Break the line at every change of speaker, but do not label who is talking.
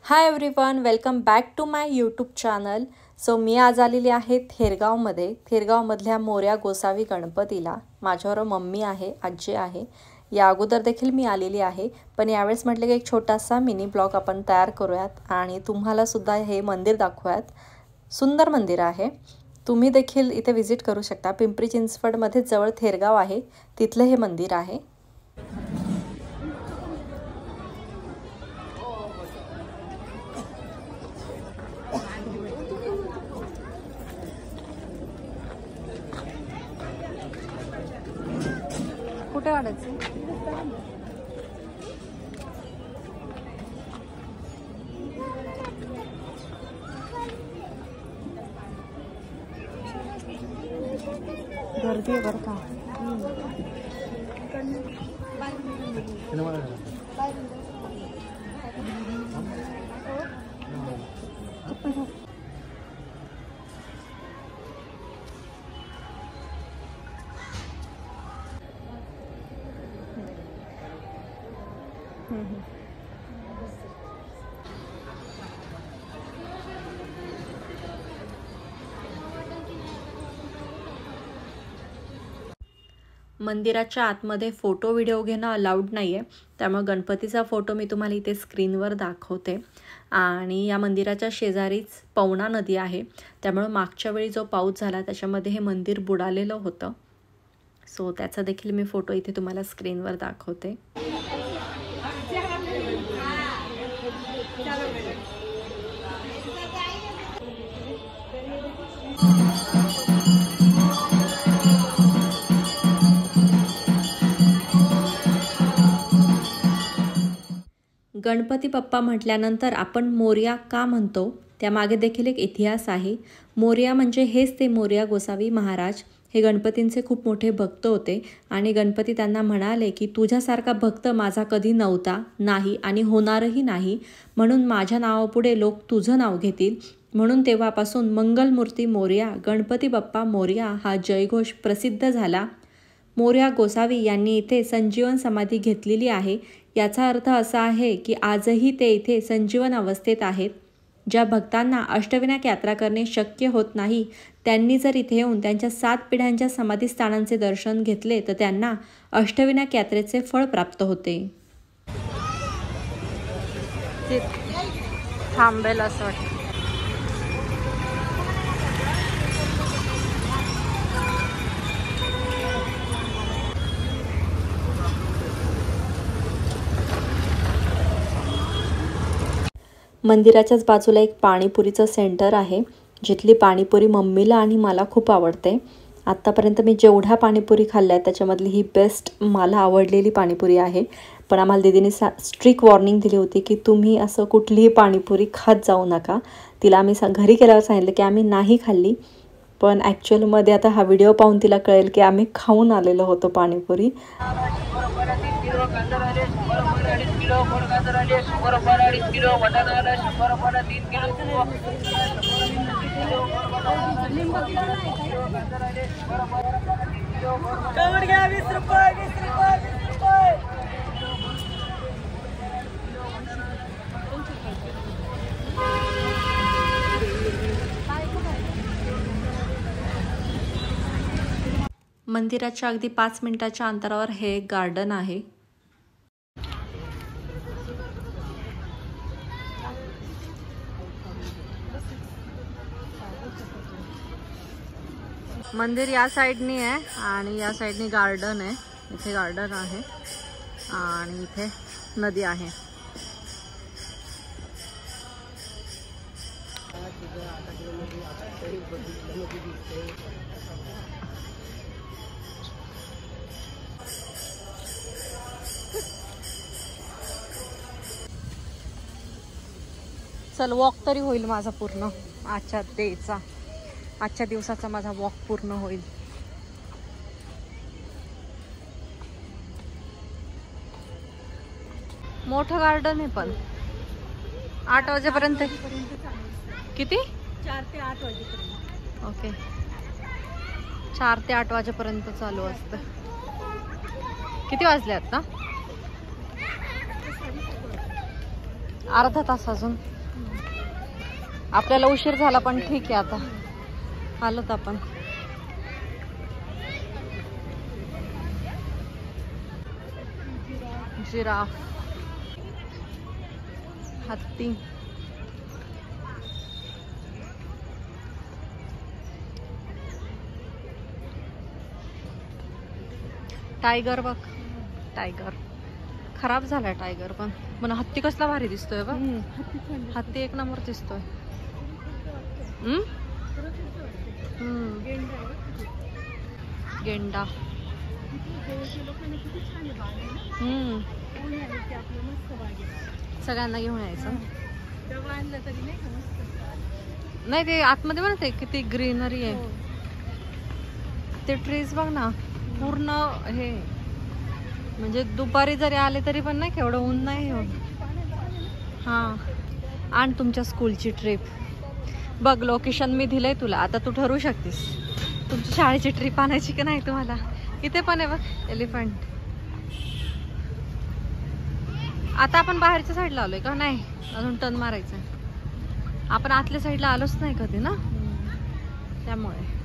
High everyone, welcome back to my YouTube channel. So मी आज आलेली आहे थेरगावमध्ये. थेरगावमधल्या मोरया गोसावी गणपतीला. माझ्यावर मम्मी आहे, आजी आहे. या अगोदर देखील मी आलेली आहे, पण यावेळेस म्हटलं की एक छोटासा मिनी ब्लॉग आपण तयार करूयात आणि तुम्हाला सुद्धा हे मंदिर दाखवूयात. सुंदर मंदिर आहे. तुम्ही देखील इथे विजिट करू शकता. पिंपरी चिंचवडमध्ये जवळ थेरगाव आहे, तिथलं हे मंदिर आहे. कुठे वाढायचं? गर्दी आहे बरं का. मंदिराच्या आतमध्ये फोटो व्हिडिओ घेणं अलाउड नाही आहे, त्यामुळे गणपतीचा फोटो मी तुम्हाला इथे स्क्रीनवर दाखवते. आणि या मंदिराच्या शेजारीच पवना नदी आहे, त्यामुळे मागच्या वेळी जो पाऊस झाला त्याच्यामध्ये हे मंदिर बुडालेलं होतं. सो त्याचा देखील मी फोटो इथे तुम्हाला स्क्रीनवर दाखवते. गणपती बाप्पा म्हटल्यानंतर आपण मोरया का म्हणतो त्यामागे देखील एक इतिहास आहे. मोरया म्हणजे हेच ते मोरया गोसावी महाराज. हे गणपतींचे खूप मोठे भक्त होते आणि गणपती त्यांना म्हणाले की तुझ्यासारखा भक्त माझा कधी नव्हता, नाही आणि होणारही नाही, म्हणून माझ्या नावापुढे लोक तुझं नाव घेतील. म्हणून तेव्हापासून मंगलमूर्ती मोरया, गणपती बाप्पा मोरया हा जयघोष प्रसिद्ध झाला. मोरया गोसावी यांनी इथे संजीवन समाधी घेतलेली आहे. याचा अर्थ असा आहे की आजही ते इथे संजीवन अवस्थेत आहेत. ज्या भक्तांना अष्टविनायक यात्रा करणे शक्य होत नाही, त्यांनी जर इथे येऊन त्यांच्या 7 पिढ्यांच्या समाधीस्थानांचे दर्शन घेतले तर त्यांना अष्टविनायक यात्रेचे फळ प्राप्त होते. थांबेल असं वाटतं. मंदिराच्याच बाजूला एक पाणीपुरीचं सेंटर आहे, जिथली पाणीपुरी मम्मीला आणि मला खूप आवडते. आत्तापर्यंत मी जेवढ्या पाणीपुरी खाल्ल्या त्याच्यामधली ही बेस्ट मला आवडलेली पाणीपुरी आहे. पण आम्हाला दीदीने स्ट्रिक्ट वॉर्निंग दिली होती की तुम्ही असं कुठलीही पाणीपुरी खात जाऊ नका. तिला आम्ही घरी गेल्यावर सांगितलं की आम्ही नाही खाल्ली, पण ॲक्च्युअलमध्ये आता हा व्हिडिओ पाहून तिला कळेल की आम्ही खाऊन आलेलो होतो पाणीपुरी. मंदिराच्या अगदी 5 मिनिटाच्या अंतरावर हे एक गार्डन आहे. मंदिर या साईडनी आहे आणि या साईडनी गार्डन आहे. इथे गार्डन आहे आणि इथे नदी आहे. चल वॉक तरी होईल माझा पूर्ण. आजच्या दिवसाचा माझा वॉक पूर्ण होईल. मोठं गार्डन आहे पण 8 वाजेपर्यंत. किती? 4 ते 8 वाजेपर्यंत. ओके, 4 ते 8 वाजेपर्यंत चालू असतं. किती वाजले आता? अर्धा तास अजून. आपल्याला उशीर झाला पण ठीक आहे, आता आलोत आपण. जिराफ, हत्ती, टायगर बघ. टायगर खराब झालाय टायगर, पण हत्ती कसला भारी दिसतोय बघ. हत्ती एक नंबर दिसतोय. गेंडा. सगळ्यांना घेऊन यायचं. नाही ते आतमध्ये म्हणत आहे किती ग्रीनरी आहे. ते ट्रीज बघ ना पूर्ण हे, म्हणजे दुपारी जरी आले तरी पण नाही केवढं ऊन नाही होत. हां, आणि तुमच्या स्कूलची ट्रिप बघ, लोकेशन मी दिलंय तुला, आता तू ठरवू शकतेस तुमची शाळेची ट्रिप आणायची की नाही तुम्हाला. इथे पण आहे बघ एलिफंट. आता आपण बाहेरच्या साईडला आलोय का? नाही, अजून टर्न मारायचं. आपण आतल्या साईडला आलोच नाही कधी ना, त्यामुळे